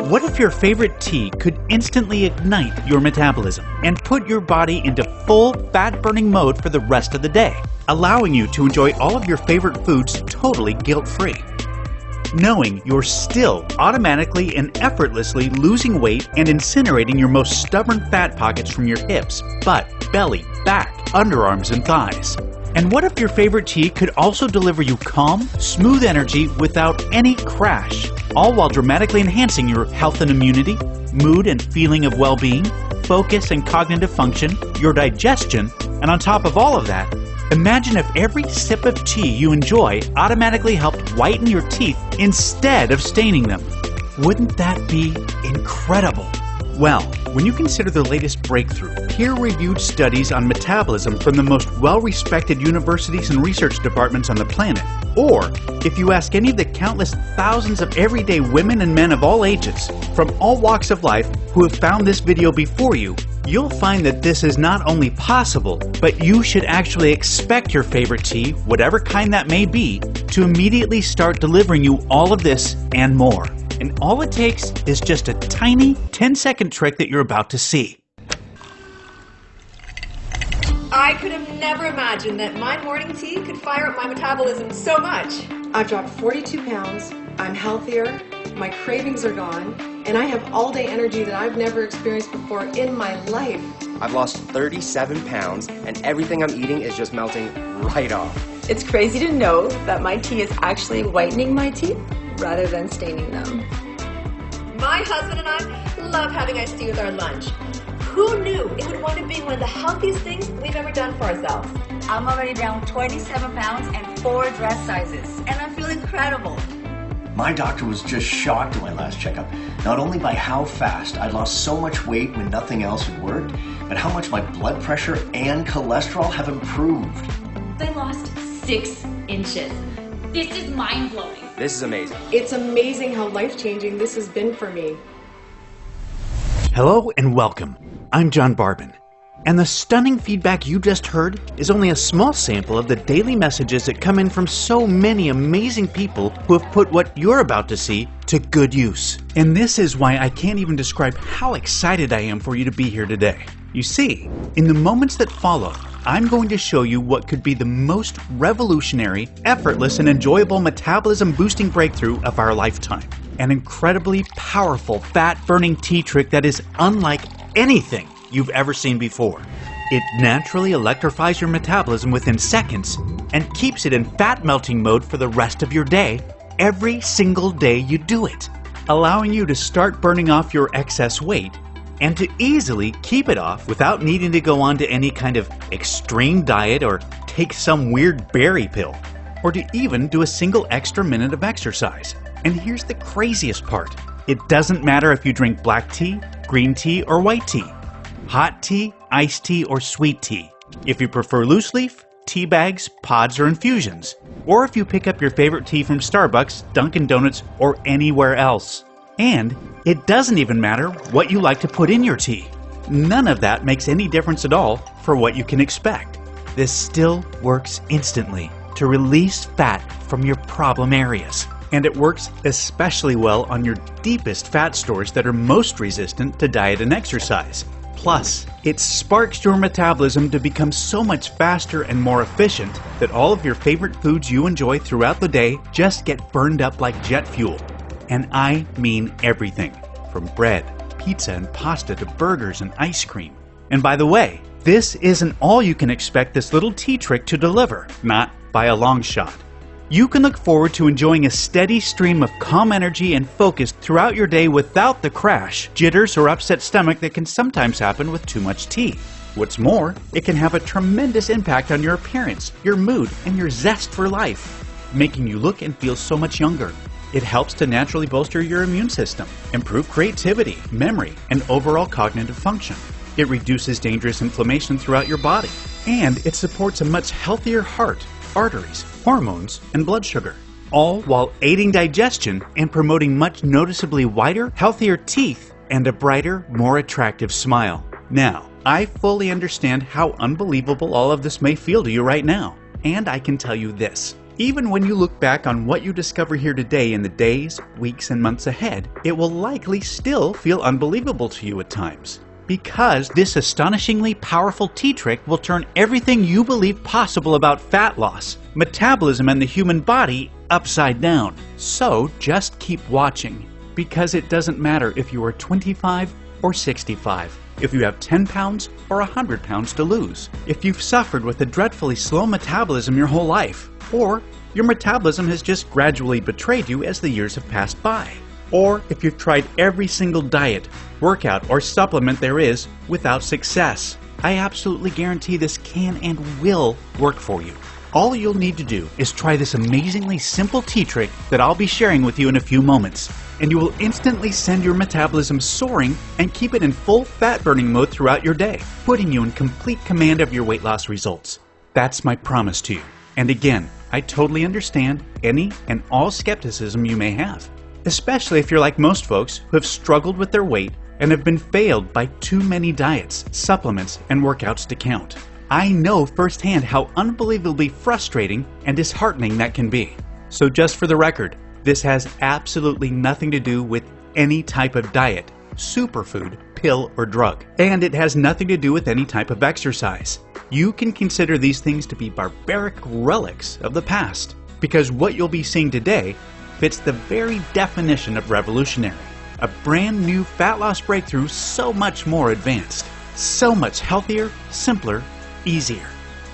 What if your favorite tea could instantly ignite your metabolism and put your body into full fat-burning mode for the rest of the day, allowing you to enjoy all of your favorite foods totally guilt-free? Knowing you're still automatically and effortlessly losing weight and incinerating your most stubborn fat pockets from your hips, butt, belly, back, underarms, and thighs. And what if your favorite tea could also deliver you calm, smooth energy without any crash, all while dramatically enhancing your health and immunity, mood and feeling of well-being, focus and cognitive function, your digestion, and on top of all of that, imagine if every sip of tea you enjoy automatically helped whiten your teeth instead of staining them. Wouldn't that be incredible? Well, when you consider the latest breakthrough, peer-reviewed studies on metabolism from the most well-respected universities and research departments on the planet, or if you ask any of the countless thousands of everyday women and men of all ages, from all walks of life, who have found this video before you, you'll find that this is not only possible, but you should actually expect your favorite tea, whatever kind that may be, to immediately start delivering you all of this and more. And all it takes is just a tiny 10-second trick that you're about to see. I could have never imagined that my morning tea could fire up my metabolism so much. I've dropped 42 pounds, I'm healthier, my cravings are gone, and I have all-day energy that I've never experienced before in my life. I've lost 37 pounds, and everything I'm eating is just melting right off. It's crazy to know that my tea is actually whitening my teeth rather than staining them. My husband and I love having iced tea with our lunch. Who knew it would want to be one of the healthiest things we've ever done for ourselves? I'm already down 27 pounds and 4 dress sizes, and I feel incredible. My doctor was just shocked at my last checkup, not only by how fast I'd lost so much weight when nothing else had worked, but how much my blood pressure and cholesterol have improved. I lost 6 inches. This is mind-blowing. This is amazing. It's amazing how life-changing this has been for me. Hello and welcome. I'm John Barbin. And the stunning feedback you just heard is only a small sample of the daily messages that come in from so many amazing people who have put what you're about to see to good use. And this is why I can't even describe how excited I am for you to be here today. You see, in the moments that follow, I'm going to show you what could be the most revolutionary, effortless, and enjoyable metabolism-boosting breakthrough of our lifetime. An incredibly powerful fat-burning tea trick that is unlike anything you've ever seen before. It naturally electrifies your metabolism within seconds and keeps it in fat-melting mode for the rest of your day, every single day you do it, allowing you to start burning off your excess weight and to easily keep it off without needing to go on to any kind of extreme diet or take some weird berry pill, or to even do a single extra minute of exercise. And here's the craziest part. It doesn't matter if you drink black tea, green tea, or white tea, hot tea, iced tea, or sweet tea, if you prefer loose leaf, tea bags, pods, or infusions, or if you pick up your favorite tea from Starbucks, Dunkin' Donuts, or anywhere else. And it doesn't even matter what you like to put in your tea. None of that makes any difference at all for what you can expect. This still works instantly to release fat from your problem areas. And it works especially well on your deepest fat stores that are most resistant to diet and exercise. Plus, it sparks your metabolism to become so much faster and more efficient that all of your favorite foods you enjoy throughout the day just get burned up like jet fuel. And I mean everything, from bread, pizza, and pasta to burgers and ice cream. And by the way, this isn't all you can expect this little tea trick to deliver, not by a long shot. You can look forward to enjoying a steady stream of calm energy and focus throughout your day without the crash, jitters, or upset stomach that can sometimes happen with too much tea. What's more, it can have a tremendous impact on your appearance, your mood, and your zest for life, making you look and feel so much younger. It helps to naturally bolster your immune system, improve creativity, memory, and overall cognitive function. It reduces dangerous inflammation throughout your body, and it supports a much healthier heart, arteries, hormones, and blood sugar, all while aiding digestion and promoting much noticeably whiter, healthier teeth and a brighter, more attractive smile. Now, I fully understand how unbelievable all of this may feel to you right now, and I can tell you this. Even when you look back on what you discover here today in the days, weeks, and months ahead, it will likely still feel unbelievable to you at times. Because this astonishingly powerful tea trick will turn everything you believe possible about fat loss, metabolism, and the human body upside down. So just keep watching, because it doesn't matter if you are 25 or 65, if you have 10 pounds or 100 pounds to lose, if you've suffered with a dreadfully slow metabolism your whole life, or your metabolism has just gradually betrayed you as the years have passed by, or if you've tried every single diet, workout, or supplement there is without success. I absolutely guarantee this can and will work for you. All you'll need to do is try this amazingly simple tea trick that I'll be sharing with you in a few moments, and you will instantly send your metabolism soaring and keep it in full fat burning mode throughout your day, putting you in complete command of your weight loss results. That's my promise to you. And again, I totally understand any and all skepticism you may have, especially if you're like most folks who have struggled with their weight and have been failed by too many diets, supplements, and workouts to count. I know firsthand how unbelievably frustrating and disheartening that can be. So just for the record, this has absolutely nothing to do with any type of diet, superfood, pill, or drug. And it has nothing to do with any type of exercise. You can consider these things to be barbaric relics of the past, because what you'll be seeing today fits the very definition of revolutionary. A brand new fat loss breakthrough so much more advanced, so much healthier, simpler, easier,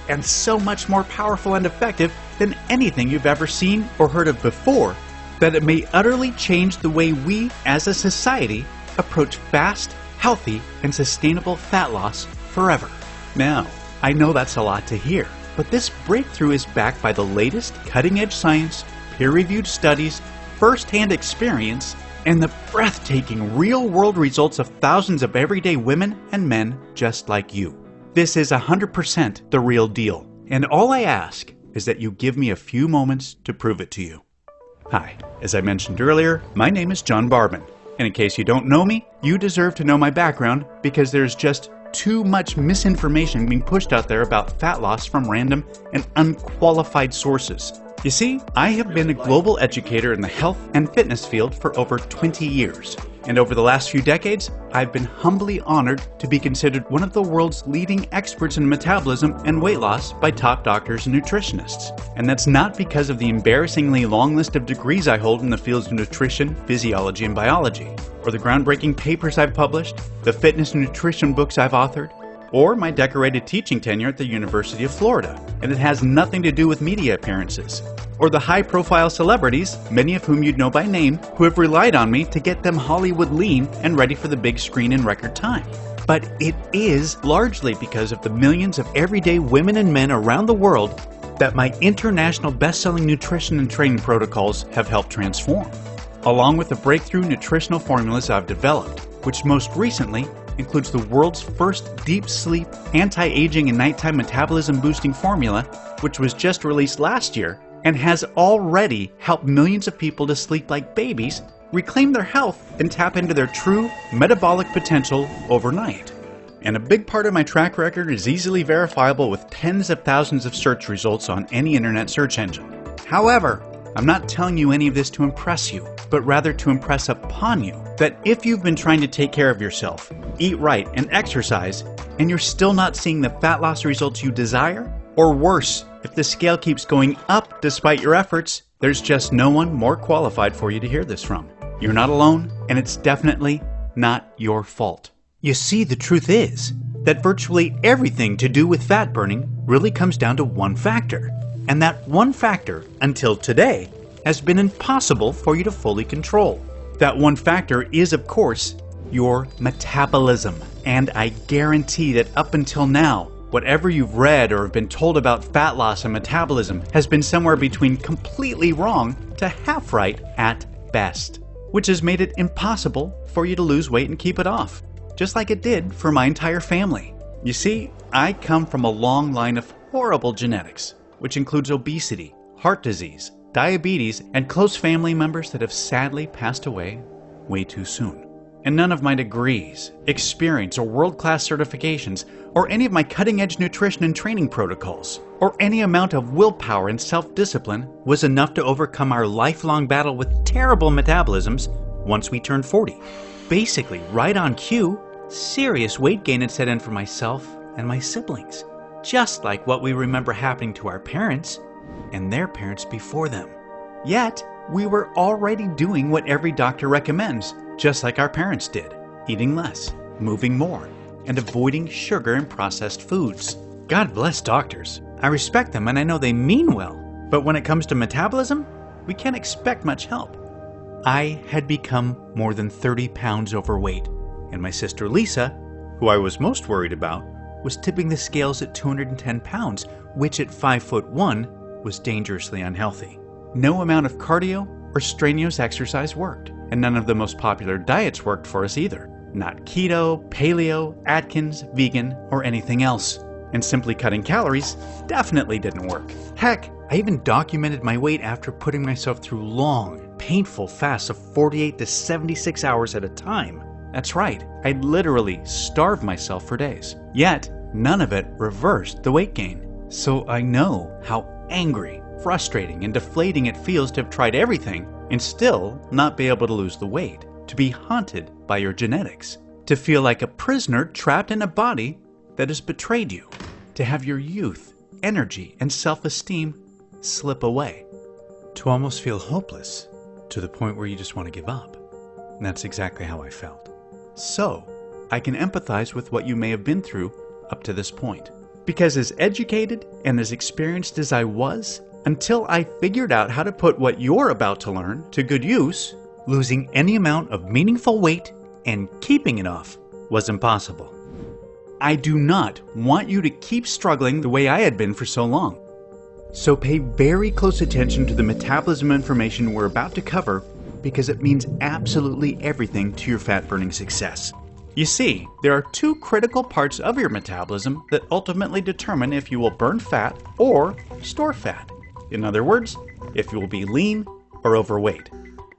and so much more powerful and effective than anything you've ever seen or heard of before, that it may utterly change the way we as a society approach fast, healthy, and sustainable fat loss forever. Now, I know that's a lot to hear, but this breakthrough is backed by the latest cutting-edge science, peer-reviewed studies, first-hand experience, and the breathtaking real-world results of thousands of everyday women and men just like you. This is 100% the real deal, and all I ask is that you give me a few moments to prove it to you. Hi, as I mentioned earlier, my name is John Barbin, and in case you don't know me, you deserve to know my background because there's just too much misinformation being pushed out there about fat loss from random and unqualified sources. You see, I have been a global educator in the health and fitness field for over 20 years. And over the last few decades, I've been humbly honored to be considered one of the world's leading experts in metabolism and weight loss by top doctors and nutritionists. And that's not because of the embarrassingly long list of degrees I hold in the fields of nutrition, physiology, and biology, or the groundbreaking papers I've published, the fitness and nutrition books I've authored, or my decorated teaching tenure at the University of Florida. And it has nothing to do with media appearances, or the high-profile celebrities, many of whom you'd know by name, who have relied on me to get them Hollywood lean and ready for the big screen in record time. But it is largely because of the millions of everyday women and men around the world that my international best-selling nutrition and training protocols have helped transform, along with the breakthrough nutritional formulas I've developed, which most recently includes the world's first deep sleep, anti-aging, and nighttime metabolism boosting formula, which was just released last year and has already helped millions of people to sleep like babies, reclaim their health, and tap into their true metabolic potential overnight. And a big part of my track record is easily verifiable with tens of thousands of search results on any internet search engine. However, I'm not telling you any of this to impress you, but rather to impress upon you that if you've been trying to take care of yourself, eat right, and exercise, and you're still not seeing the fat loss results you desire, or worse, if the scale keeps going up despite your efforts, there's just no one more qualified for you to hear this from. You're not alone, and it's definitely not your fault. You see, the truth is that virtually everything to do with fat burning really comes down to one factor. And that one factor, until today, has been impossible for you to fully control. That one factor is, of course, your metabolism. And I guarantee that up until now, whatever you've read or been told about fat loss and metabolism has been somewhere between completely wrong to half right at best, which has made it impossible for you to lose weight and keep it off, just like it did for my entire family. You see, I come from a long line of horrible genetics, which includes obesity, heart disease, diabetes, and close family members that have sadly passed away way too soon. And none of my degrees, experience, or world-class certifications, or any of my cutting-edge nutrition and training protocols, or any amount of willpower and self-discipline was enough to overcome our lifelong battle with terrible metabolisms once we turned 40. Basically, right on cue, serious weight gain had set in for myself and my siblings, just like what we remember happening to our parents and their parents before them. Yet, we were already doing what every doctor recommends, just like our parents did, eating less, moving more, and avoiding sugar and processed foods. God bless doctors. I respect them and I know they mean well, but when it comes to metabolism, we can't expect much help. I had become more than 30 pounds overweight, and my sister Lisa, who I was most worried about, was tipping the scales at 210 pounds, which at 5'1" was dangerously unhealthy. No amount of cardio or strenuous exercise worked, and none of the most popular diets worked for us either. Not keto, paleo, Atkins, vegan, or anything else. And simply cutting calories definitely didn't work. Heck, I even documented my weight after putting myself through long, painful fasts of 48 to 76 hours at a time. That's right, I'd literally starved myself for days. Yet, none of it reversed the weight gain. So I know how angry, frustrating, and deflating it feels to have tried everything and still not be able to lose the weight, to be haunted by your genetics, to feel like a prisoner trapped in a body that has betrayed you, to have your youth, energy, and self-esteem slip away, to almost feel hopeless, to the point where you just want to give up. And that's exactly how I felt. So, I can empathize with what you may have been through up to this point. Because as educated and as experienced as I was, until I figured out how to put what you're about to learn to good use, losing any amount of meaningful weight and keeping it off was impossible. I do not want you to keep struggling the way I had been for so long. So pay very close attention to the metabolism information we're about to cover, because it means absolutely everything to your fat-burning success. You see, there are two critical parts of your metabolism that ultimately determine if you will burn fat or store fat. In other words, if you will be lean or overweight.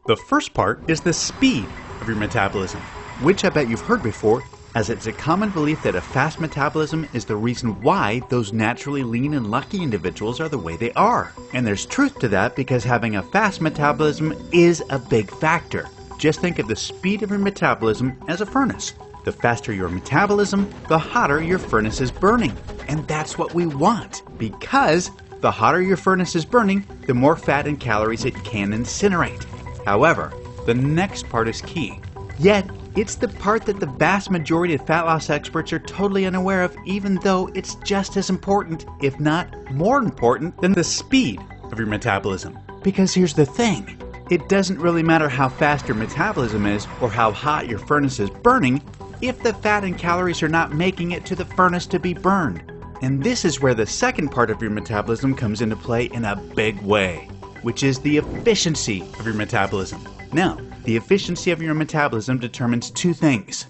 The first part is the speed of your metabolism, which I bet you've heard before, as it's a common belief that a fast metabolism is the reason why those naturally lean and lucky individuals are the way they are. And there's truth to that, because having a fast metabolism is a big factor. Just think of the speed of your metabolism as a furnace. The faster your metabolism, the hotter your furnace is burning. And that's what we want, because the hotter your furnace is burning, the more fat and calories it can incinerate. However, the next part is key. Yet, it's the part that the vast majority of fat loss experts are totally unaware of, even though it's just as important, if not more important, than the speed of your metabolism. Because here's the thing. It doesn't really matter how fast your metabolism is or how hot your furnace is burning if the fat and calories are not making it to the furnace to be burned. And this is where the second part of your metabolism comes into play in a big way, which is the efficiency of your metabolism. Now, the efficiency of your metabolism determines two things.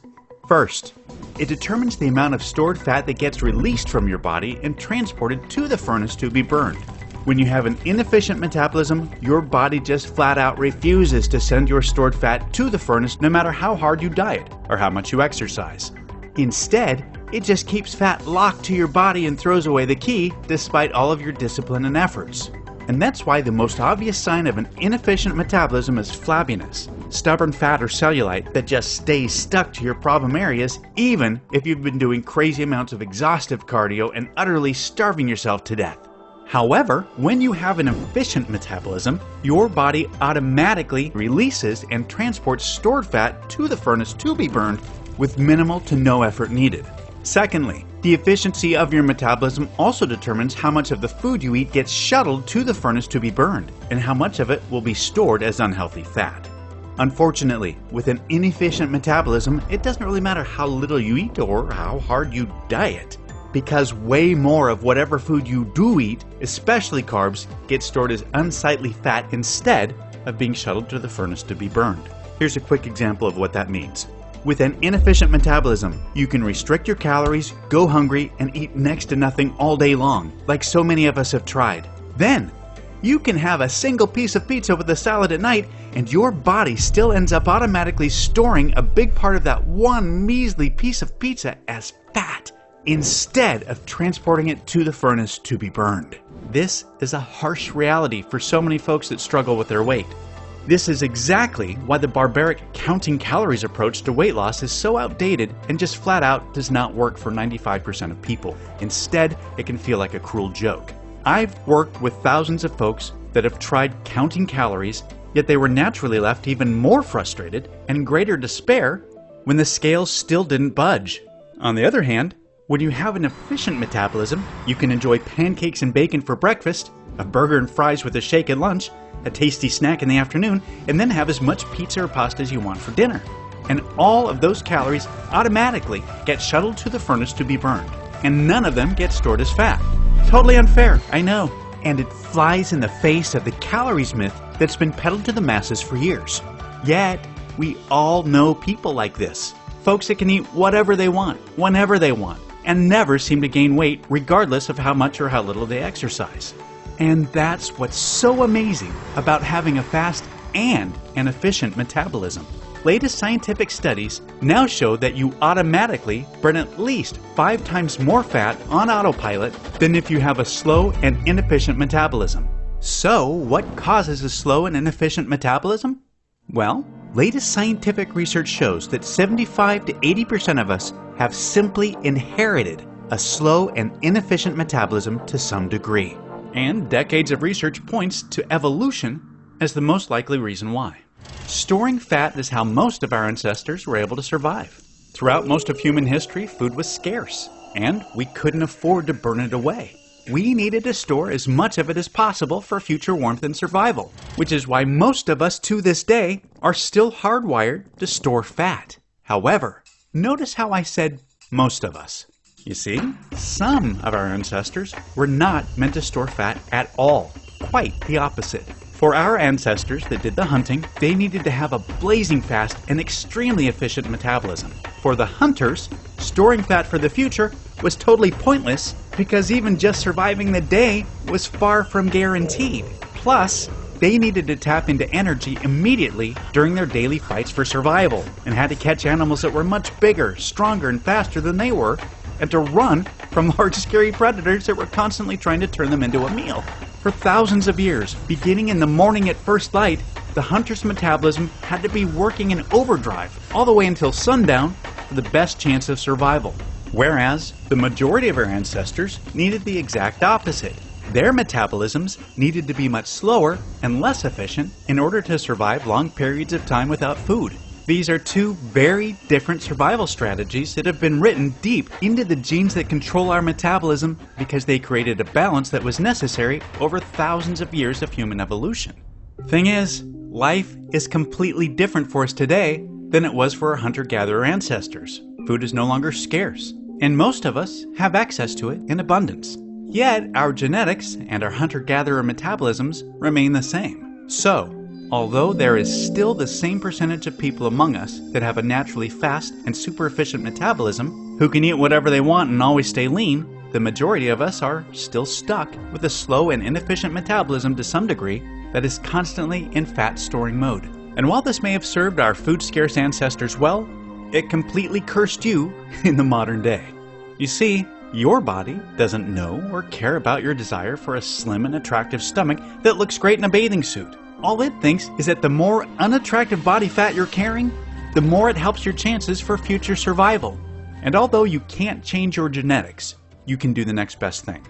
First, it determines the amount of stored fat that gets released from your body and transported to the furnace to be burned. When you have an inefficient metabolism, your body just flat out refuses to send your stored fat to the furnace no matter how hard you diet or how much you exercise. Instead, it just keeps fat locked to your body and throws away the key despite all of your discipline and efforts. And that's why the most obvious sign of an inefficient metabolism is flabbiness, stubborn fat or cellulite that just stays stuck to your problem areas even if you've been doing crazy amounts of exhaustive cardio and utterly starving yourself to death. However, when you have an efficient metabolism, your body automatically releases and transports stored fat to the furnace to be burned with minimal to no effort needed. Secondly, the efficiency of your metabolism also determines how much of the food you eat gets shuttled to the furnace to be burned, and how much of it will be stored as unhealthy fat. Unfortunately, with an inefficient metabolism, it doesn't really matter how little you eat or how hard you diet, because way more of whatever food you do eat, especially carbs, gets stored as unsightly fat instead of being shuttled to the furnace to be burned. Here's a quick example of what that means. With an inefficient metabolism, you can restrict your calories, go hungry, and eat next to nothing all day long, like so many of us have tried. Then, You can have a single piece of pizza with a salad at night, and your body still ends up automatically storing a big part of that one measly piece of pizza as fat, instead of transporting it to the furnace to be burned. This is a harsh reality for so many folks that struggle with their weight. This is exactly why the barbaric counting calories approach to weight loss is so outdated and just flat out does not work for 95% of people. Instead, it can feel like a cruel joke. I've worked with thousands of folks that have tried counting calories, yet they were naturally left even more frustrated and in greater despair when the scales still didn't budge. On the other hand, when you have an efficient metabolism, you can enjoy pancakes and bacon for breakfast, a burger and fries with a shake at lunch, a tasty snack in the afternoon, and then have as much pizza or pasta as you want for dinner. And all of those calories automatically get shuttled to the furnace to be burned, and none of them get stored as fat. Totally unfair, I know. And it flies in the face of the calories myth that's been peddled to the masses for years. Yet, we all know people like this. Folks that can eat whatever they want, whenever they want, and never seem to gain weight regardless of how much or how little they exercise. And that's what's so amazing about having a fast and an efficient metabolism. Latest scientific studies now show that you automatically burn at least 5 times more fat on autopilot than if you have a slow and inefficient metabolism. So, what causes a slow and inefficient metabolism? Well, latest scientific research shows that 75 to 80% of us have simply inherited a slow and inefficient metabolism to some degree. And decades of research points to evolution as the most likely reason why. Storing fat is how most of our ancestors were able to survive. Throughout most of human history, food was scarce, and we couldn't afford to burn it away. We needed to store as much of it as possible for future warmth and survival, which is why most of us to this day are still hardwired to store fat. However, notice how I said most of us. You see, some of our ancestors were not meant to store fat at all. Quite the opposite. For our ancestors that did the hunting, they needed to have a blazing fast and extremely efficient metabolism. For the hunters, storing fat for the future was totally pointless because even just surviving the day was far from guaranteed. Plus, they needed to tap into energy immediately during their daily fights for survival and had to catch animals that were much bigger, stronger, and faster than they were, and to run from large scary predators that were constantly trying to turn them into a meal. For thousands of years, beginning in the morning at first light, the hunter's metabolism had to be working in overdrive all the way until sundown for the best chance of survival. Whereas, the majority of our ancestors needed the exact opposite. Their metabolisms needed to be much slower and less efficient in order to survive long periods of time without food. These are two very different survival strategies that have been written deep into the genes that control our metabolism because they created a balance that was necessary over thousands of years of human evolution. Thing is, life is completely different for us today than it was for our hunter-gatherer ancestors. Food is no longer scarce, and most of us have access to it in abundance. Yet, our genetics and our hunter-gatherer metabolisms remain the same. So, although there is still the same percentage of people among us that have a naturally fast and super efficient metabolism, who can eat whatever they want and always stay lean, the majority of us are still stuck with a slow and inefficient metabolism to some degree that is constantly in fat storing mode. And while this may have served our food scarce ancestors well, it completely cursed you in the modern day. You see, your body doesn't know or care about your desire for a slim and attractive stomach that looks great in a bathing suit. All it thinks is that the more unattractive body fat you're carrying, the more it helps your chances for future survival. And although you can't change your genetics, you can do the next best thing.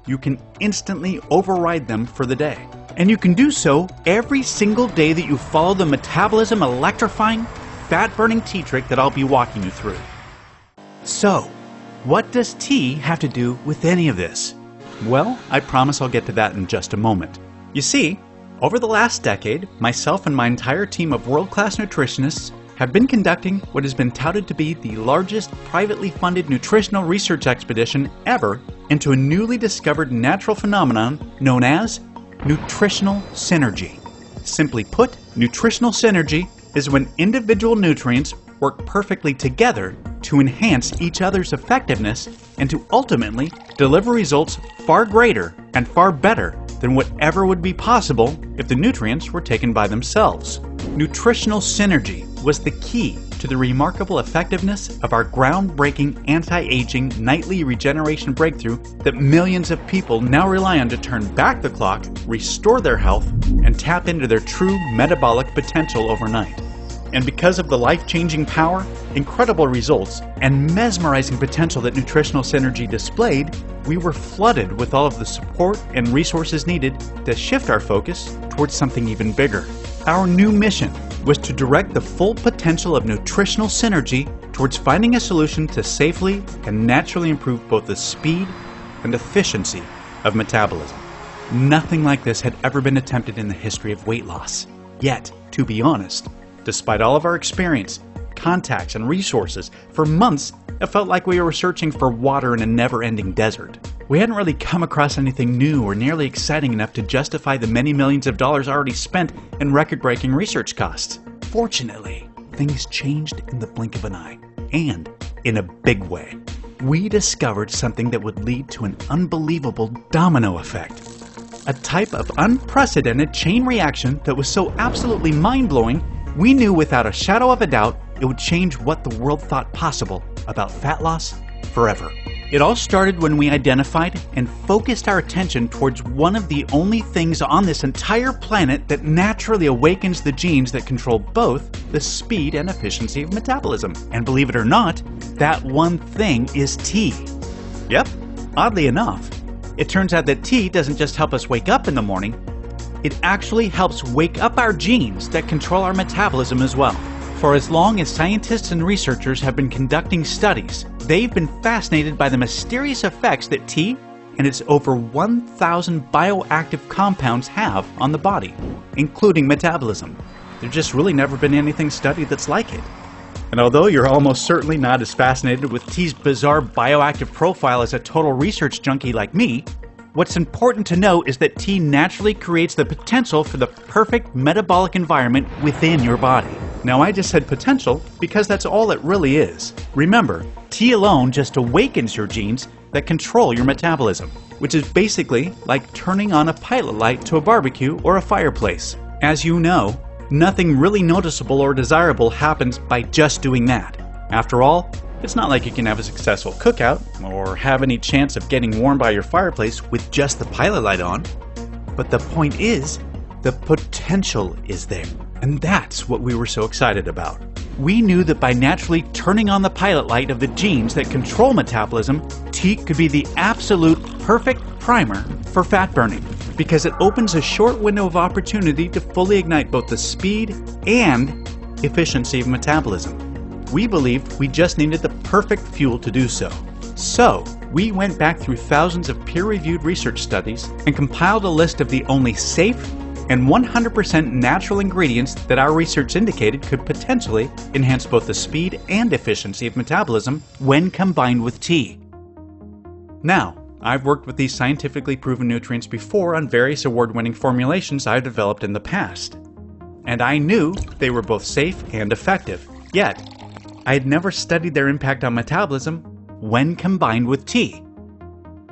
You can instantly override them for the day. And you can do so every single day that you follow the metabolism electrifying, fat-burning tea trick that I'll be walking you through. So, what does tea have to do with any of this? Well, I promise I'll get to that in just a moment. You see, over the last decade, myself and my entire team of world-class nutritionists have been conducting what has been touted to be the largest privately funded nutritional research expedition ever into a newly discovered natural phenomenon known as nutritional synergy. Simply put, nutritional synergy is when individual nutrients work perfectly together to enhance each other's effectiveness and to ultimately deliver results far greater and far better than whatever would be possible if the nutrients were taken by themselves. Nutritional synergy was the key to the remarkable effectiveness of our groundbreaking anti-aging nightly regeneration breakthrough that millions of people now rely on to turn back the clock, restore their health, and tap into their true metabolic potential overnight. And because of the life-changing power, incredible results, and mesmerizing potential that nutritional synergy displayed, we were flooded with all of the support and resources needed to shift our focus towards something even bigger. Our new mission was to direct the full potential of nutritional synergy towards finding a solution to safely and naturally improve both the speed and efficiency of metabolism. Nothing like this had ever been attempted in the history of weight loss. Yet, to be honest, despite all of our experience, contacts, and resources, for months it felt like we were searching for water in a never-ending desert. We hadn't really come across anything new or nearly exciting enough to justify the many millions of dollars already spent in record-breaking research costs. Fortunately, things changed in the blink of an eye, and in a big way. We discovered something that would lead to an unbelievable domino effect. A type of unprecedented chain reaction that was so absolutely mind-blowing, we knew without a shadow of a doubt it would change what the world thought possible about fat loss forever. It all started when we identified and focused our attention towards one of the only things on this entire planet that naturally awakens the genes that control both the speed and efficiency of metabolism. And believe it or not, that one thing is tea. Yep, oddly enough, it turns out that tea doesn't just help us wake up in the morning, it actually helps wake up our genes that control our metabolism as well. For as long as scientists and researchers have been conducting studies, they've been fascinated by the mysterious effects that tea and its over 1,000 bioactive compounds have on the body, including metabolism. There's just really never been anything studied that's like it. And although you're almost certainly not as fascinated with tea's bizarre bioactive profile as a total research junkie like me, what's important to know is that tea naturally creates the potential for the perfect metabolic environment within your body. Now, I just said potential because that's all it really is. Remember, tea alone just awakens your genes that control your metabolism, which is basically like turning on a pilot light to a barbecue or a fireplace. As you know, nothing really noticeable or desirable happens by just doing that. After all, it's not like you can have a successful cookout or have any chance of getting warm by your fireplace with just the pilot light on. But the point is, the potential is there. And that's what we were so excited about. We knew that by naturally turning on the pilot light of the genes that control metabolism, tea could be the absolute perfect primer for fat burning, because it opens a short window of opportunity to fully ignite both the speed and efficiency of metabolism. We believed we just needed the perfect fuel to do so. So, we went back through thousands of peer-reviewed research studies and compiled a list of the only safe and 100% natural ingredients that our research indicated could potentially enhance both the speed and efficiency of metabolism when combined with tea. Now, I've worked with these scientifically proven nutrients before on various award-winning formulations I've developed in the past. And I knew they were both safe and effective. Yet, I had never studied their impact on metabolism when combined with tea.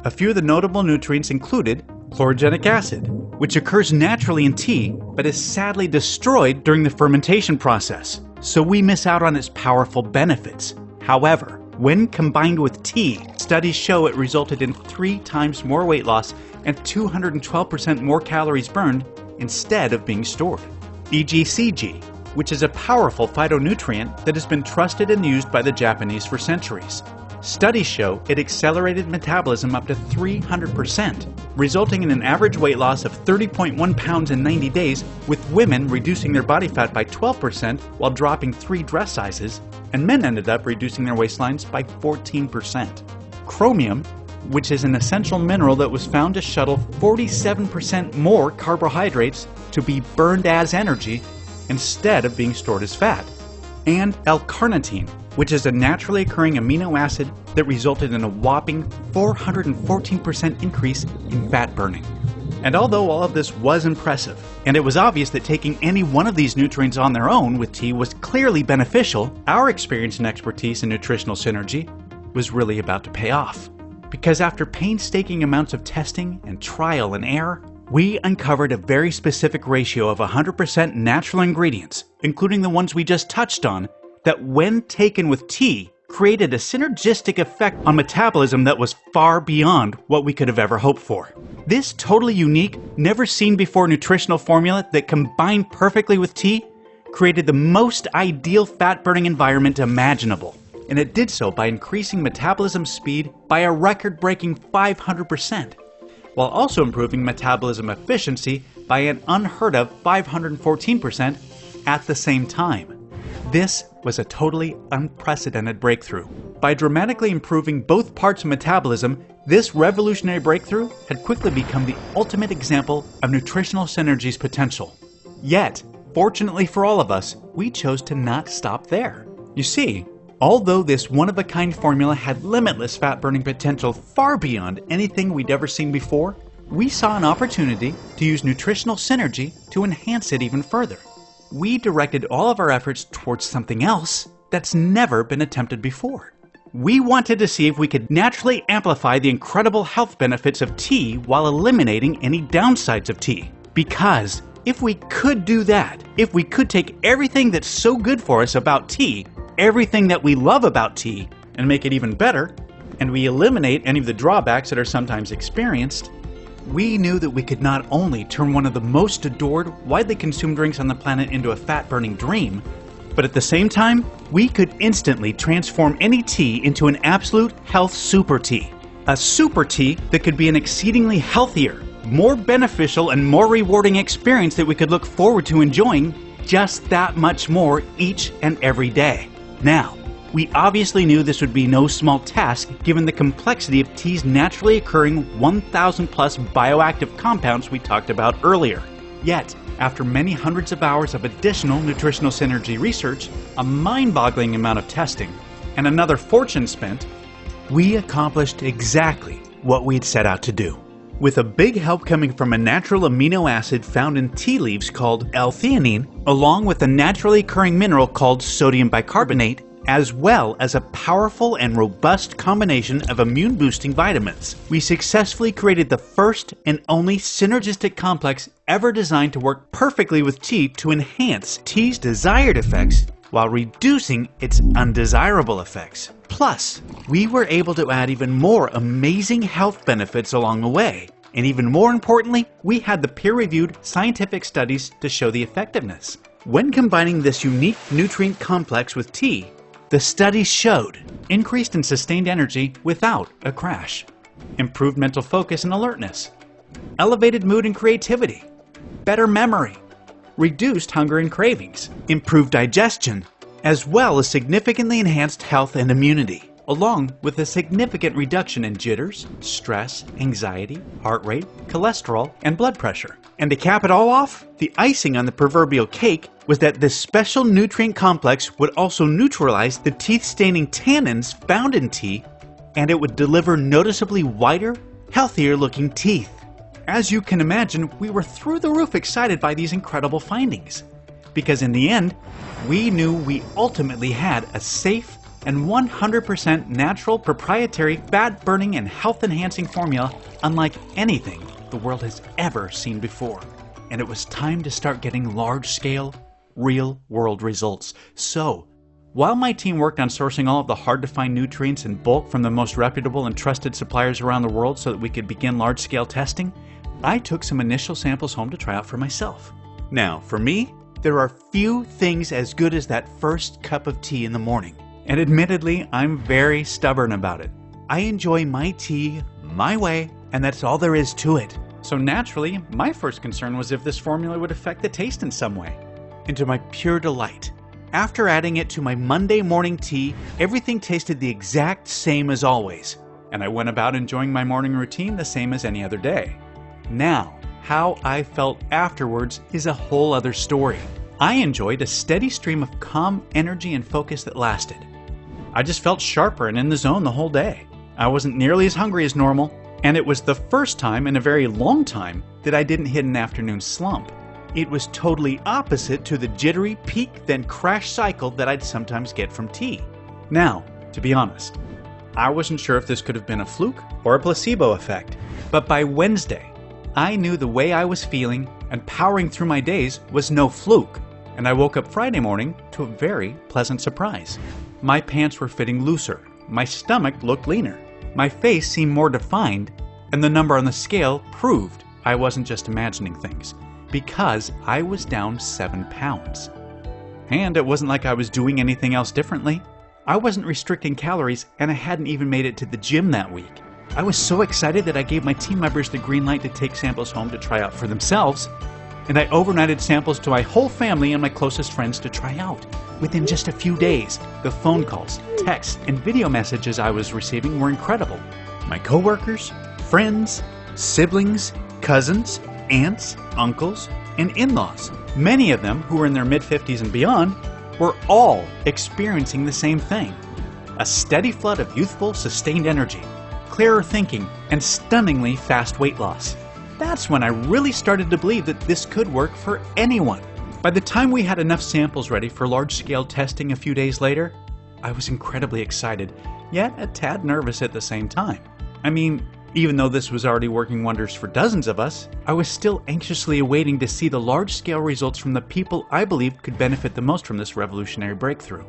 A few of the notable nutrients included chlorogenic acid, which occurs naturally in tea but is sadly destroyed during the fermentation process, so we miss out on its powerful benefits. However, when combined with tea, studies show it resulted in 3 times more weight loss and 212% more calories burned instead of being stored. EGCG, which is a powerful phytonutrient that has been trusted and used by the Japanese for centuries. Studies show it accelerated metabolism up to 300%, resulting in an average weight loss of 30.1 pounds in 90 days, with women reducing their body fat by 12% while dropping 3 dress sizes, and men ended up reducing their waistlines by 14%. Chromium, which is an essential mineral that was found to shuttle 47% more carbohydrates to be burned as energy instead of being stored as fat. And L-carnitine, which is a naturally occurring amino acid that resulted in a whopping 414% increase in fat burning. And although all of this was impressive, and it was obvious that taking any one of these nutrients on their own with tea was clearly beneficial, our experience and expertise in nutritional synergy was really about to pay off. Because after painstaking amounts of testing and trial and error, We uncovered a very specific ratio of 100% natural ingredients, including the ones we just touched on, that when taken with tea, created a synergistic effect on metabolism that was far beyond what we could have ever hoped for. This totally unique, never seen before nutritional formula that combined perfectly with tea created the most ideal fat-burning environment imaginable. And it did so by increasing metabolism speed by a record-breaking 500%, while also improving metabolism efficiency by an unheard of 514% at the same time. This was a totally unprecedented breakthrough. By dramatically improving both parts of metabolism, this revolutionary breakthrough had quickly become the ultimate example of nutritional synergy's potential. Yet, fortunately for all of us, we chose to not stop there. You see, although this one-of-a-kind formula had limitless fat-burning potential far beyond anything we'd ever seen before, we saw an opportunity to use nutritional synergy to enhance it even further. We directed all of our efforts towards something else that's never been attempted before. We wanted to see if we could naturally amplify the incredible health benefits of tea while eliminating any downsides of tea. Because if we could do that, if we could take everything that's so good for us about tea, everything that we love about tea, and make it even better, and we eliminate any of the drawbacks that are sometimes experienced, we knew that we could not only turn one of the most adored, widely consumed drinks on the planet into a fat-burning dream, but at the same time, we could instantly transform any tea into an absolute health super tea. A super tea that could be an exceedingly healthier, more beneficial, and more rewarding experience that we could look forward to enjoying just that much more each and every day. Now, we obviously knew this would be no small task given the complexity of tea's naturally occurring 1,000 plus bioactive compounds we talked about earlier. Yet, after many hundreds of hours of additional nutritional synergy research, a mind-boggling amount of testing, and another fortune spent, we accomplished exactly what we'd set out to do. With a big help coming from a natural amino acid found in tea leaves called L-theanine, along with a naturally occurring mineral called sodium bicarbonate, as well as a powerful and robust combination of immune-boosting vitamins, we successfully created the first and only synergistic complex ever designed to work perfectly with tea to enhance tea's desired effects while reducing its undesirable effects. Plus, we were able to add even more amazing health benefits along the way. And even more importantly, we had the peer-reviewed scientific studies to show the effectiveness. When combining this unique nutrient complex with tea, the studies showed increased and sustained energy without a crash, improved mental focus and alertness, elevated mood and creativity, better memory, reduced hunger and cravings, improved digestion, as well as significantly enhanced health and immunity, along with a significant reduction in jitters, stress, anxiety, heart rate, cholesterol, and blood pressure. And to cap it all off, the icing on the proverbial cake was that this special nutrient complex would also neutralize the teeth-staining tannins found in tea, and it would deliver noticeably whiter, healthier-looking teeth. As you can imagine, we were through the roof excited by these incredible findings, because in the end, we knew we ultimately had a safe and 100% natural proprietary fat-burning and health-enhancing formula unlike anything the world has ever seen before. And it was time to start getting large-scale, real-world results. So, while my team worked on sourcing all of the hard-to-find nutrients in bulk from the most reputable and trusted suppliers around the world so that we could begin large-scale testing, I took some initial samples home to try out for myself. Now, for me, there are few things as good as that first cup of tea in the morning. And admittedly, I'm very stubborn about it. I enjoy my tea my way, and that's all there is to it. So naturally, my first concern was if this formula would affect the taste in some way. And to my pure delight, after adding it to my Monday morning tea, everything tasted the exact same as always. And I went about enjoying my morning routine the same as any other day. Now, how I felt afterwards is a whole other story. I enjoyed a steady stream of calm energy and focus that lasted. I just felt sharper and in the zone the whole day. I wasn't nearly as hungry as normal, and it was the first time in a very long time that I didn't hit an afternoon slump. It was totally opposite to the jittery peak then crash cycle that I'd sometimes get from tea. Now, to be honest, I wasn't sure if this could have been a fluke or a placebo effect, but by Wednesday, I knew the way I was feeling and powering through my days was no fluke, and I woke up Friday morning to a very pleasant surprise. My pants were fitting looser, my stomach looked leaner, my face seemed more defined, and the number on the scale proved I wasn't just imagining things, because I was down 7 pounds. And it wasn't like I was doing anything else differently. I wasn't restricting calories, and I hadn't even made it to the gym that week. I was so excited that I gave my team members the green light to take samples home to try out for themselves, and I overnighted samples to my whole family and my closest friends to try out. Within just a few days, the phone calls, texts, and video messages I was receiving were incredible. My coworkers, friends, siblings, cousins, aunts, uncles, and in-laws, many of them who were in their mid-50s and beyond, were all experiencing the same thing. A steady flood of youthful, sustained energy, clearer thinking, and stunningly fast weight loss. That's when I really started to believe that this could work for anyone. By the time we had enough samples ready for large-scale testing a few days later, I was incredibly excited, yet a tad nervous at the same time. I mean, even though this was already working wonders for dozens of us, I was still anxiously awaiting to see the large-scale results from the people I believed could benefit the most from this revolutionary breakthrough.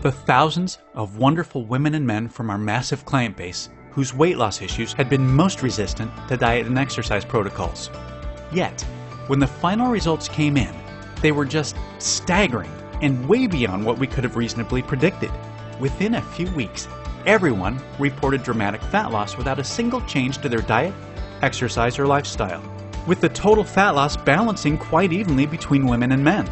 The thousands of wonderful women and men from our massive client base whose weight loss issues had been most resistant to diet and exercise protocols. Yet, when the final results came in, they were just staggering and way beyond what we could have reasonably predicted. Within a few weeks, everyone reported dramatic fat loss without a single change to their diet, exercise, or lifestyle, with the total fat loss balancing quite evenly between women and men.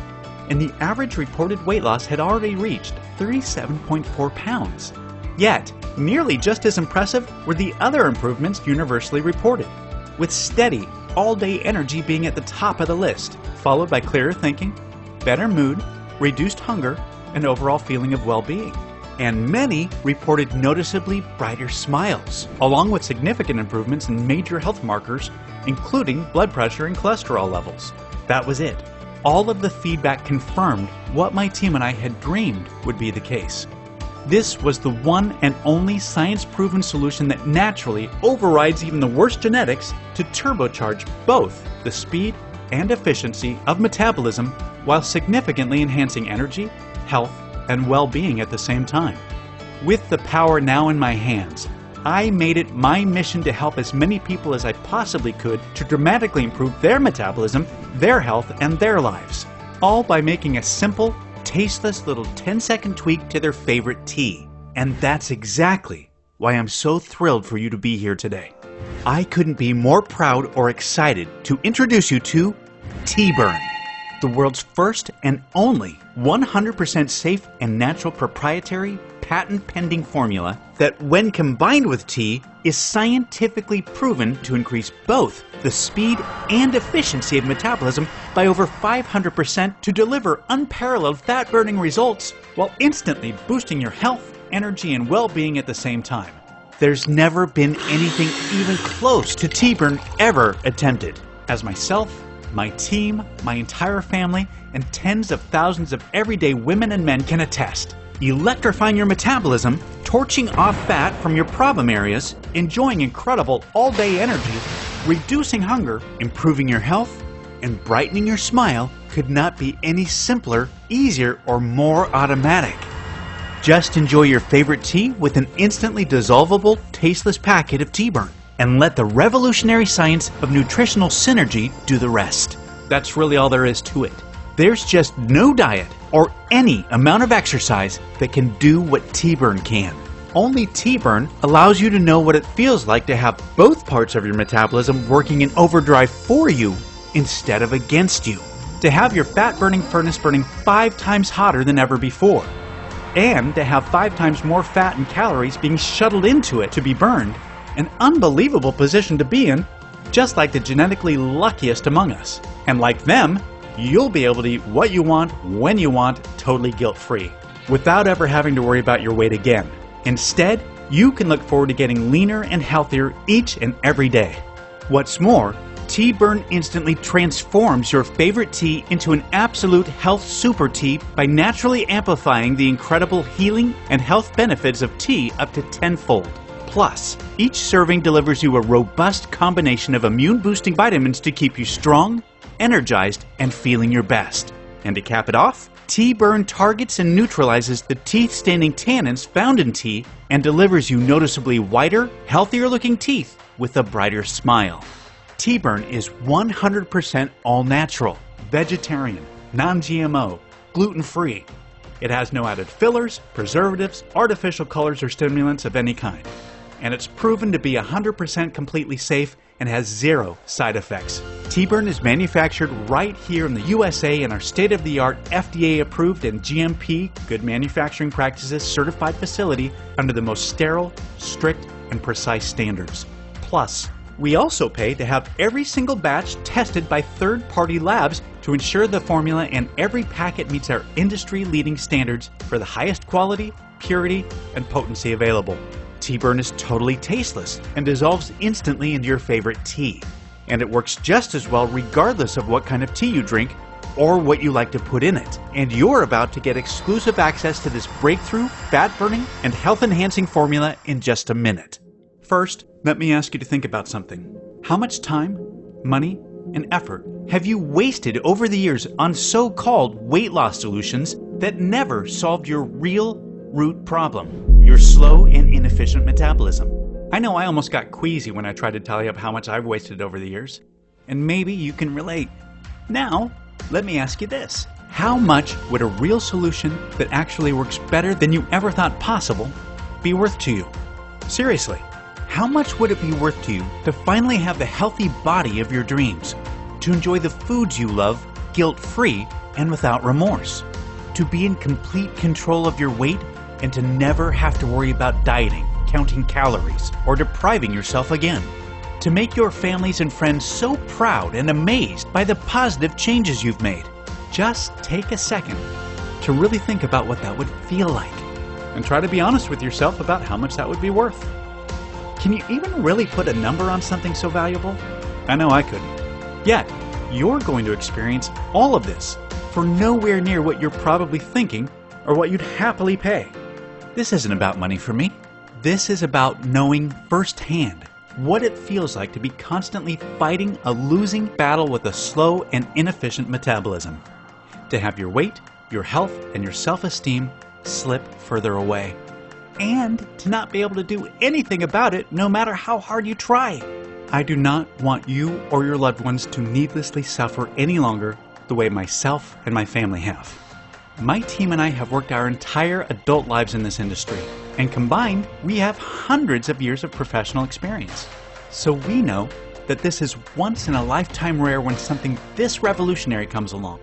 And the average reported weight loss had already reached 37.4 pounds. Yet, nearly just as impressive were the other improvements universally reported, with steady, all-day energy being at the top of the list, followed by clearer thinking, better mood, reduced hunger, and overall feeling of well-being. And many reported noticeably brighter smiles, along with significant improvements in major health markers, including blood pressure and cholesterol levels. That was it. All of the feedback confirmed what my team and I had dreamed would be the case. This was the one and only science-proven solution that naturally overrides even the worst genetics to turbocharge both the speed and efficiency of metabolism while significantly enhancing energy, health, and well-being at the same time. With the power now in my hands, I made it my mission to help as many people as I possibly could to dramatically improve their metabolism, their health, and their lives, all by making a simple, tasteless little 10-second tweak to their favorite tea. And that's exactly why I'm so thrilled for you to be here today. I couldn't be more proud or excited to introduce you to Tea-Burn, the world's first and only 100% safe and natural proprietary patent-pending formula that, when combined with tea, is scientifically proven to increase both the speed and efficiency of metabolism by over 500% to deliver unparalleled fat-burning results while instantly boosting your health, energy, and well-being at the same time. There's never been anything even close to Tea-Burn ever attempted. As myself, my team, my entire family, and tens of thousands of everyday women and men can attest. Electrifying your metabolism, torching off fat from your problem areas, enjoying incredible all-day energy, reducing hunger, improving your health, and brightening your smile could not be any simpler, easier, or more automatic. Just enjoy your favorite tea with an instantly dissolvable, tasteless packet of Tea-Burn, and let the revolutionary science of nutritional synergy do the rest. That's really all there is to it. There's just no diet or any amount of exercise that can do what Tea-Burn can. Only Tea-Burn allows you to know what it feels like to have both parts of your metabolism working in overdrive for you instead of against you. To have your fat-burning furnace burning 5 times hotter than ever before. And to have 5 times more fat and calories being shuttled into it to be burned. An unbelievable position to be in, just like the genetically luckiest among us. And like them, you'll be able to eat what you want, when you want, totally guilt-free, without ever having to worry about your weight again. Instead, you can look forward to getting leaner and healthier each and every day. What's more, Tea-Burn instantly transforms your favorite tea into an absolute health super tea by naturally amplifying the incredible healing and health benefits of tea up to tenfold. Plus, each serving delivers you a robust combination of immune-boosting vitamins to keep you strong, energized, and feeling your best. And to cap it off, Tea-Burn targets and neutralizes the teeth-staining tannins found in tea and delivers you noticeably whiter, healthier-looking teeth with a brighter smile. Tea-Burn is 100% all-natural, vegetarian, non-GMO, gluten-free. It has no added fillers, preservatives, artificial colors, or stimulants of any kind. And it's proven to be 100% completely safe and has zero side effects. Tea-Burn is manufactured right here in the USA in our state-of-the-art FDA-approved and GMP Good Manufacturing Practices certified facility under the most sterile, strict, and precise standards. Plus, we also pay to have every single batch tested by third-party labs to ensure the formula and every packet meets our industry-leading standards for the highest quality, purity, and potency available. Tea-Burn is totally tasteless and dissolves instantly into your favorite tea. And it works just as well regardless of what kind of tea you drink or what you like to put in it. And you're about to get exclusive access to this breakthrough, fat-burning, and health-enhancing formula in just a minute. First, let me ask you to think about something. How much time, money, and effort have you wasted over the years on so-called weight loss solutions that never solved your real root problem, your slow and inefficient metabolism? I know I almost got queasy when I tried to tally up how much I've wasted over the years, and maybe you can relate. Now, let me ask you this. How much would a real solution that actually works better than you ever thought possible be worth to you? Seriously, how much would it be worth to you to finally have the healthy body of your dreams, to enjoy the foods you love guilt-free and without remorse, to be in complete control of your weight and to never have to worry about dieting, counting calories, or depriving yourself again, to make your families and friends so proud and amazed by the positive changes you've made? Just take a second to really think about what that would feel like and try to be honest with yourself about how much that would be worth. Can you even really put a number on something so valuable? I know I couldn't. Yet, you're going to experience all of this for nowhere near what you're probably thinking or what you'd happily pay. This isn't about money for me. This is about knowing firsthand what it feels like to be constantly fighting a losing battle with a slow and inefficient metabolism. To have your weight, your health, and your self-esteem slip further away. And to not be able to do anything about it no matter how hard you try. I do not want you or your loved ones to needlessly suffer any longer the way myself and my family have. My team and I have worked our entire adult lives in this industry, and combined, we have hundreds of years of professional experience. So we know that this is once in a lifetime rare when something this revolutionary comes along.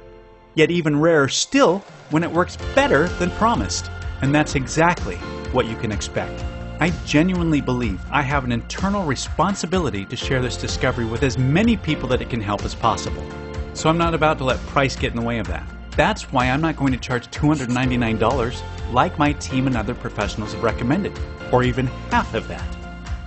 Yet even rarer still when it works better than promised. And that's exactly what you can expect. I genuinely believe I have an internal responsibility to share this discovery with as many people that it can help as possible. So I'm not about to let price get in the way of that. That's why I'm not going to charge $299 like my team and other professionals have recommended, or even half of that.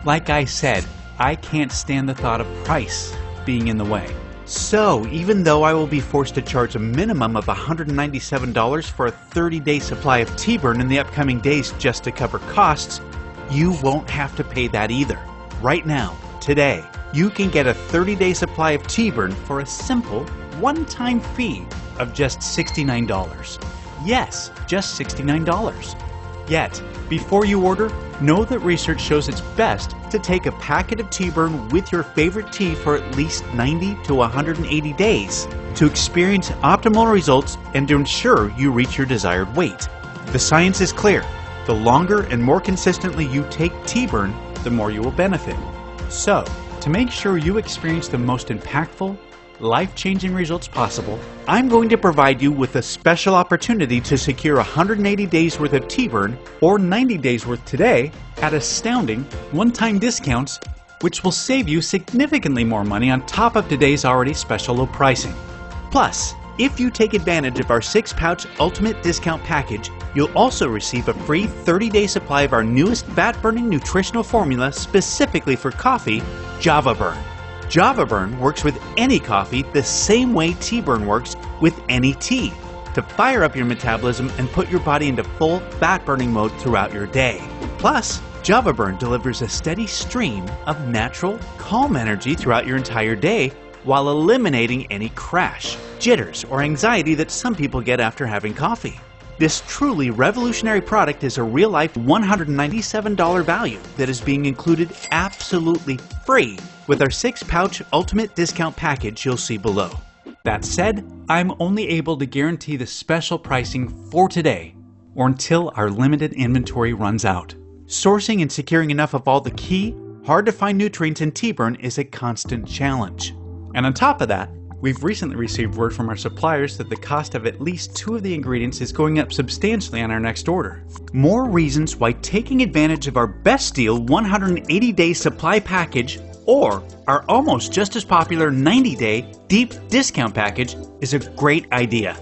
Like I said, I can't stand the thought of price being in the way. So even though I will be forced to charge a minimum of $197 for a 30-day supply of Tea-Burn in the upcoming days just to cover costs, you won't have to pay that either. Right now, today, you can get a 30-day supply of Tea-Burn for a simple, one-time fee of just $69. Yes, just $69. Yet, before you order, know that research shows it's best to take a packet of Tea-Burn with your favorite tea for at least 90 to 180 days to experience optimal results and to ensure you reach your desired weight. The science is clear. The longer and more consistently you take Tea-Burn, the more you will benefit. So, to make sure you experience the most impactful, life-changing results possible, I'm going to provide you with a special opportunity to secure 180 days worth of Tea-Burn or 90 days worth today at astounding one-time discounts, which will save you significantly more money on top of today's already special low pricing. Plus, if you take advantage of our 6-pouch Ultimate Discount Package, you'll also receive a free 30-day supply of our newest fat-burning nutritional formula specifically for coffee, Java Burn. Java Burn works with any coffee the same way Tea-Burn works with any tea, to fire up your metabolism and put your body into full fat-burning mode throughout your day. Plus, Java Burn delivers a steady stream of natural, calm energy throughout your entire day while eliminating any crash, jitters, or anxiety that some people get after having coffee. This truly revolutionary product is a real-life $197 value that is being included absolutely free with our 6-pouch ultimate discount package you'll see below. That said, I'm only able to guarantee the special pricing for today or until our limited inventory runs out. Sourcing and securing enough of all the key, hard-to-find nutrients in T-Burn is a constant challenge. And on top of that, we've recently received word from our suppliers that the cost of at least 2 of the ingredients is going up substantially on our next order. More reasons why taking advantage of our best deal 180-day supply package or our almost just as popular 90-day deep discount package is a great idea.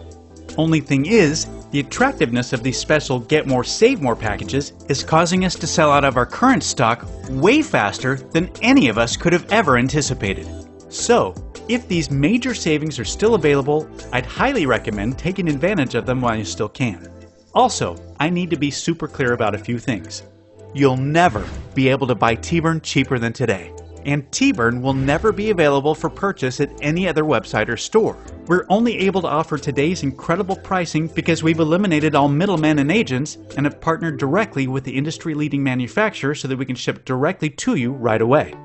Only thing is, the attractiveness of these special Get More Save More packages is causing us to sell out of our current stock way faster than any of us could have ever anticipated. So, if these major savings are still available, I'd highly recommend taking advantage of them while you still can. Also, I need to be super clear about a few things. You'll never be able to buy T-Burn cheaper than today. And T-Burn will never be available for purchase at any other website or store. We're only able to offer today's incredible pricing because we've eliminated all middlemen and agents and have partnered directly with the industry-leading manufacturer so that we can ship directly to you right away.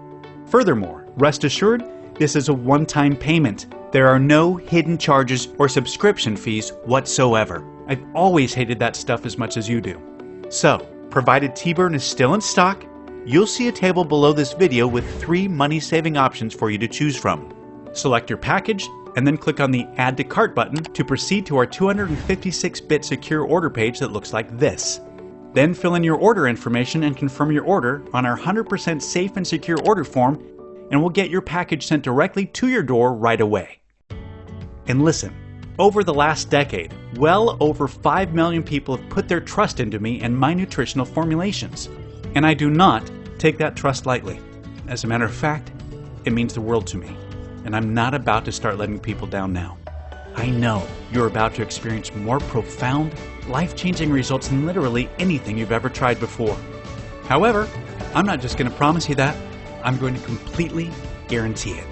Furthermore, rest assured, this is a one-time payment. There are no hidden charges or subscription fees whatsoever. I've always hated that stuff as much as you do. So, provided T-Burn is still in stock, you'll see a table below this video with 3 money-saving options for you to choose from. Select your package and then click on the Add to Cart button to proceed to our 256-bit secure order page that looks like this. Then fill in your order information and confirm your order on our 100% safe and secure order form, and we'll get your package sent directly to your door right away. And listen, over the last decade, well over 5 million people have put their trust into me and my nutritional formulations. And I do not take that trust lightly. As a matter of fact, it means the world to me. And I'm not about to start letting people down now. I know you're about to experience more profound, life-changing results than literally anything you've ever tried before. However, I'm not just going to promise you that. I'm going to completely guarantee it.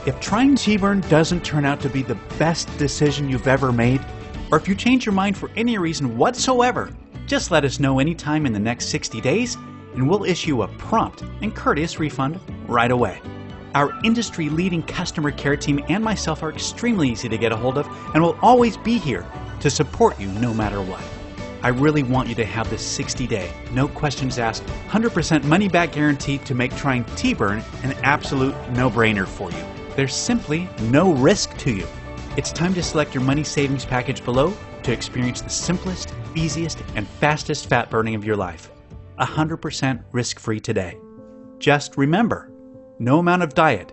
If trying T-Burn doesn't turn out to be the best decision you've ever made, or if you change your mind for any reason whatsoever, just let us know anytime in the next 60 days, and we'll issue a prompt and courteous refund right away. Our industry-leading customer care team and myself are extremely easy to get a hold of and will always be here to support you no matter what. I really want you to have this 60-day, no questions asked, 100% money-back guarantee to make trying T-Burn an absolute no-brainer for you. There's simply no risk to you. It's time to select your money savings package below to experience the simplest, easiest, and fastest fat burning of your life. 100% risk-free today. Just remember, no amount of diet,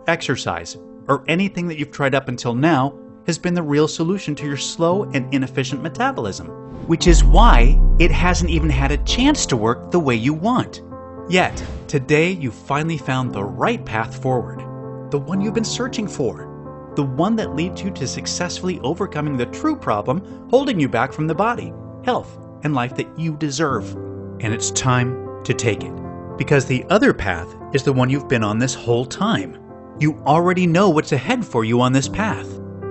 exercise, or anything that you've tried up until now has been the real solution to your slow and inefficient metabolism, which is why it hasn't even had a chance to work the way you want. Yet, today you finally found the right path forward, the one you've been searching for, the one that leads you to successfully overcoming the true problem holding you back from the body, health, and life that you deserve. And it's time to take it, because the other path is the one you've been on this whole time. You already know what's ahead for you on this path.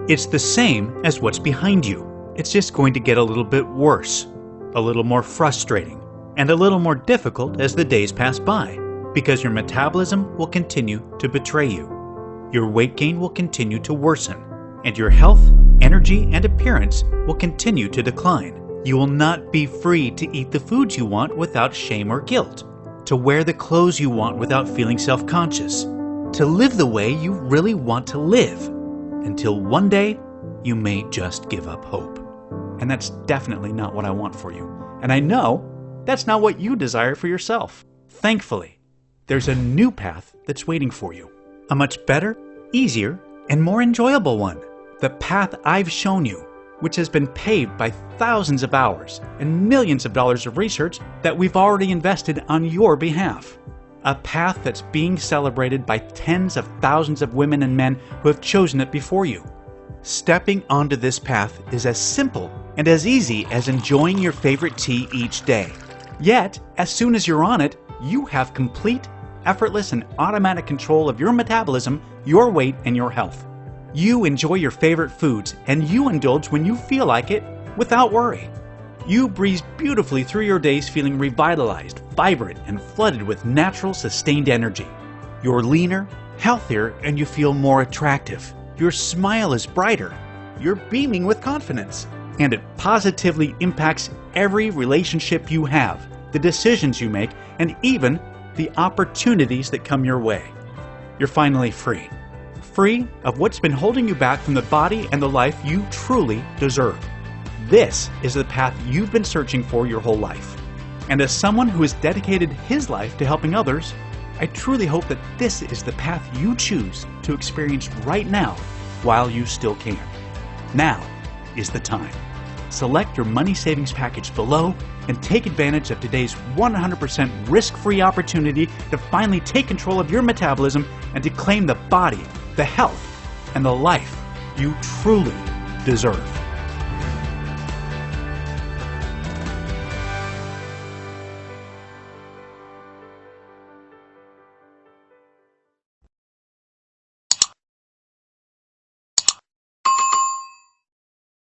It's the same as what's behind you. It's just going to get a little bit worse, a little more frustrating, and a little more difficult as the days pass by, because your metabolism will continue to betray you. Your weight gain will continue to worsen, and your health, energy, and appearance will continue to decline. You will not be free to eat the foods you want without shame or guilt, to wear the clothes you want without feeling self-conscious, to live the way you really want to live, until one day you may just give up hope. And that's definitely not what I want for you. And I know that's not what you desire for yourself. Thankfully, there's a new path that's waiting for you. A much better, easier, and more enjoyable one. The path I've shown you, which has been paved by thousands of hours and millions of dollars of research that we've already invested on your behalf. A path that's being celebrated by tens of thousands of women and men who have chosen it before you. Stepping onto this path is as simple and as easy as enjoying your favorite tea each day. Yet, as soon as you're on it, you have complete, effortless, and automatic control of your metabolism, your weight, and your health. You enjoy your favorite foods, and you indulge when you feel like it without worry. You breeze beautifully through your days feeling revitalized, vibrant, and flooded with natural, sustained energy. You're leaner, healthier, and you feel more attractive. Your smile is brighter. You're beaming with confidence. And it positively impacts every relationship you have, the decisions you make, and even the opportunities that come your way. You're finally free. Free of what's been holding you back from the body and the life you truly deserve. This is the path you've been searching for your whole life. And as someone who has dedicated his life to helping others, I truly hope that this is the path you choose to experience right now while you still can. Now is the time. Select your money savings package below and take advantage of today's 100% risk-free opportunity to finally take control of your metabolism and to claim the body, the health, and the life you truly deserve.